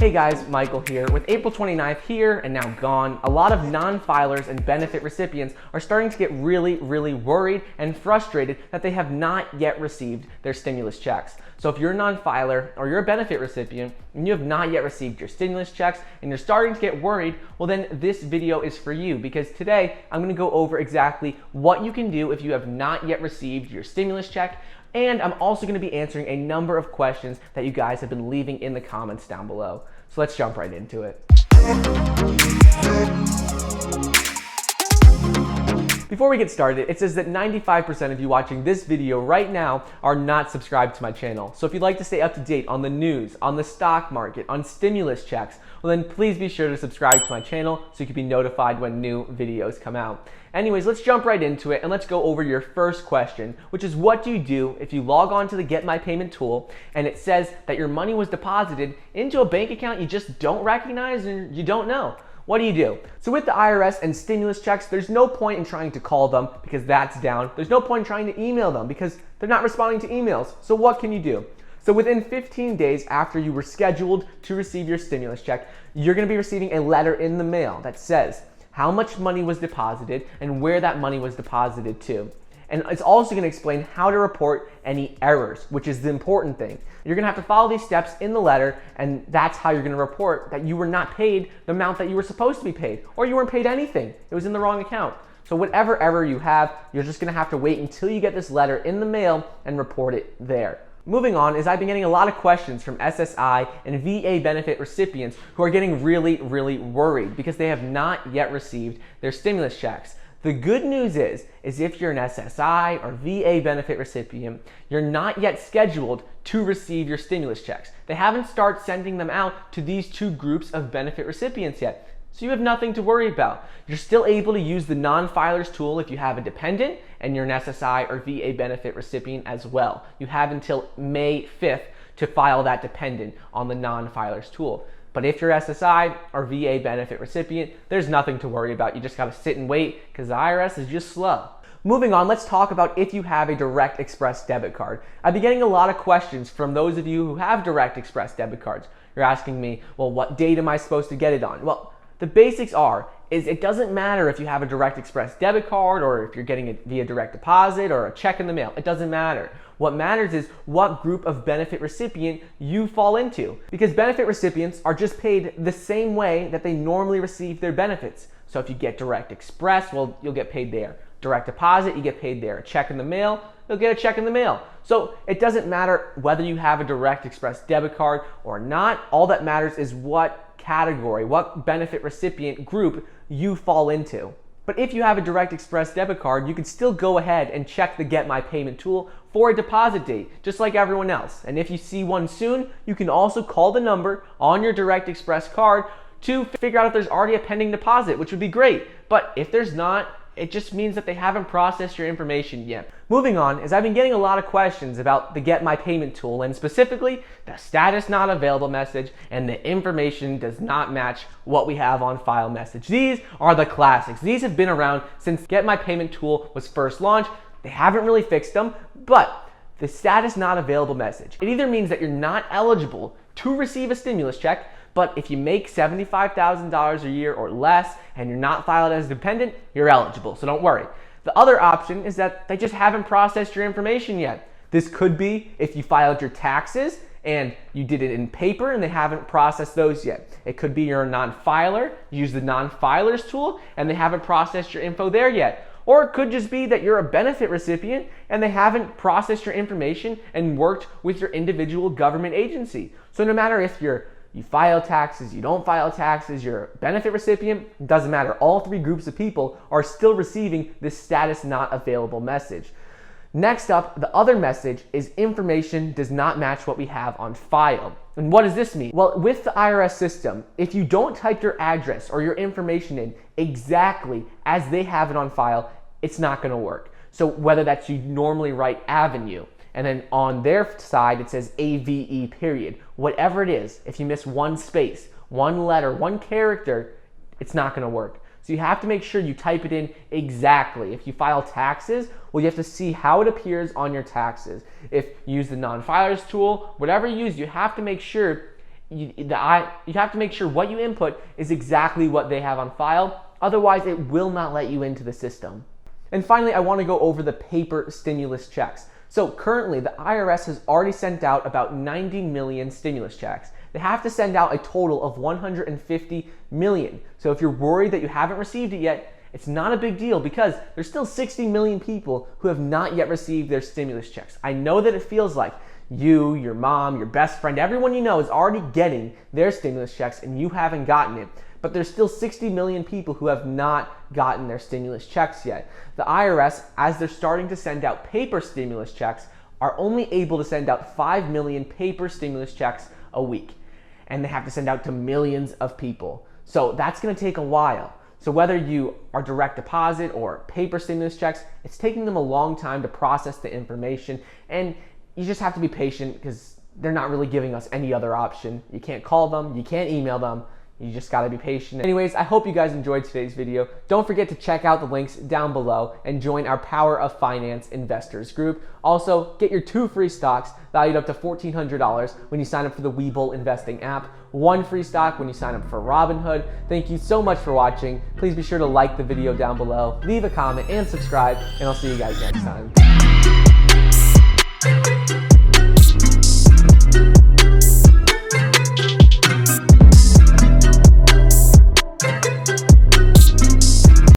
Hey guys, Michael here. With April 29th here and now gone, a lot of non-filers and benefit recipients are starting to get really worried and frustrated that they have not yet received their stimulus checks. So if you're a non-filer or you're a benefit recipient and you have not yet received your stimulus checks and you're starting to get worried, well then this video is for you, because today I'm going to go over exactly what you can do if you have not yet received your stimulus check. And I'm also going to be answering a number of questions that you guys have been leaving in the comments down below. So let's jump right into it. Before we get started, it says that 95% of you watching this video right now are not subscribed to my channel. So if you'd like to stay up to date on the news, on the stock market, on stimulus checks, well then please be sure to subscribe to my channel so you can be notified when new videos come out. Anyways, let's jump right into it and let's go over your first question, which is what do you do if you log on to the Get My Payment tool and it says that your money was deposited into a bank account you just don't recognize and you don't know? What do you do? So with the IRS and stimulus checks, there's no point in trying to call them because that's down. There's no point in trying to email them because they're not responding to emails. So what can you do? So within 15 days after you were scheduled to receive your stimulus check, you're going to be receiving a letter in the mail that says how much money was deposited and where that money was deposited to. And it's also going to explain how to report any errors, which is the important thing. You're going to have to follow these steps in the letter, and that's how you're going to report that you were not paid the amount that you were supposed to be paid, or you weren't paid anything. It was in the wrong account. So whatever error you have, you're just going to have to wait until you get this letter in the mail and report it there. Moving on, is I've been getting a lot of questions from SSI and VA benefit recipients who are getting really worried because they have not yet received their stimulus checks. The good news is if you're an SSI or VA benefit recipient, you're not yet scheduled to receive your stimulus checks. They haven't started sending them out to these two groups of benefit recipients yet. So you have nothing to worry about. You're still able to use the non-filers tool if you have a dependent and you're an SSI or VA benefit recipient as well. You have until May 5th to file that dependent on the non-filers tool. But if you're SSI or VA benefit recipient, there's nothing to worry about. You just gotta sit and wait because the IRS is just slow. Moving on, let's talk about if you have a Direct Express debit card. I've been getting a lot of questions from those of you who have Direct Express debit cards. You're asking me, well, what date am I supposed to get it on? Well, the basics is it doesn't matter if you have a Direct Express debit card or if you're getting it via direct deposit or a check in the mail. It doesn't matter. What matters is what group of benefit recipient you fall into, because benefit recipients are just paid the same way that they normally receive their benefits. So if you get Direct Express, well, you'll get paid there. Direct deposit, you get paid there. A check in the mail, you'll get a check in the mail. So it doesn't matter whether you have a Direct Express debit card or not. All that matters is what category, what benefit recipient group you fall into. But if you have a Direct Express debit card, you can still go ahead and check the Get My Payment tool for a deposit date, just like everyone else. And if you see one soon, you can also call the number on your Direct Express card to figure out if there's already a pending deposit, which would be great. But if there's not, it just means that they haven't processed your information yet. Moving on, is I've been getting a lot of questions about the Get My Payment tool, and specifically the status not available message and the information does not match what we have on file message. These are the classics. These have been around since Get My Payment tool was first launched. They haven't really fixed them, but the status not available message, it either means that you're not eligible to receive a stimulus check, but if you make $75,000 a year or less and you're not filed as a dependent, you're eligible, so don't worry. The other option is that they just haven't processed your information yet. This could be if you filed your taxes and you did it in paper and they haven't processed those yet. It could be you're a non-filer, use the non-filers tool, and they haven't processed your info there yet. Or it could just be that you're a benefit recipient and they haven't processed your information and worked with your individual government agency. So no matter if you file taxes, you don't file taxes, you're a benefit recipient, it doesn't matter. All three groups of people are still receiving this status not available message. Next up, the other message is information does not match what we have on file. And what does this mean? Well, with the IRS system, if you don't type your address or your information in exactly as they have it on file, it's not going to work. So whether that's you normally write Avenue, and then on their side it says AVE period. Whatever it is, if you miss one space, one letter, one character, it's not going to work. So you have to make sure you type it in exactly. If you file taxes, well, you have to see how it appears on your taxes. If you use the non-filers tool, whatever you use, you have to make sure you have to make sure what you input is exactly what they have on file. Otherwise, it will not let you into the system. And finally, I want to go over the paper stimulus checks. So currently, the IRS has already sent out about 90 million stimulus checks. They have to send out a total of 150 million. So if you're worried that you haven't received it yet, it's not a big deal because there's still 60 million people who have not yet received their stimulus checks. I know that it feels like you, your mom, your best friend, everyone you know is already getting their stimulus checks and you haven't gotten it. But there's still 60 million people who have not gotten their stimulus checks yet. The IRS, as they're starting to send out paper stimulus checks, are only able to send out 5 million paper stimulus checks a week. And they have to send out to millions of people. So that's gonna take a while. So whether you are direct deposit or paper stimulus checks, it's taking them a long time to process the information. And you just have to be patient because they're not really giving us any other option. You can't call them, you can't email them. You just gotta be patient. Anyways, I hope you guys enjoyed today's video. Don't forget to check out the links down below and join our Power of Finance Investors group. Also, get your 2 free stocks valued up to $1,400 when you sign up for the Webull investing app. 1 free stock when you sign up for Robinhood. Thank you so much for watching. Please be sure to like the video down below, leave a comment and subscribe, and I'll see you guys next time.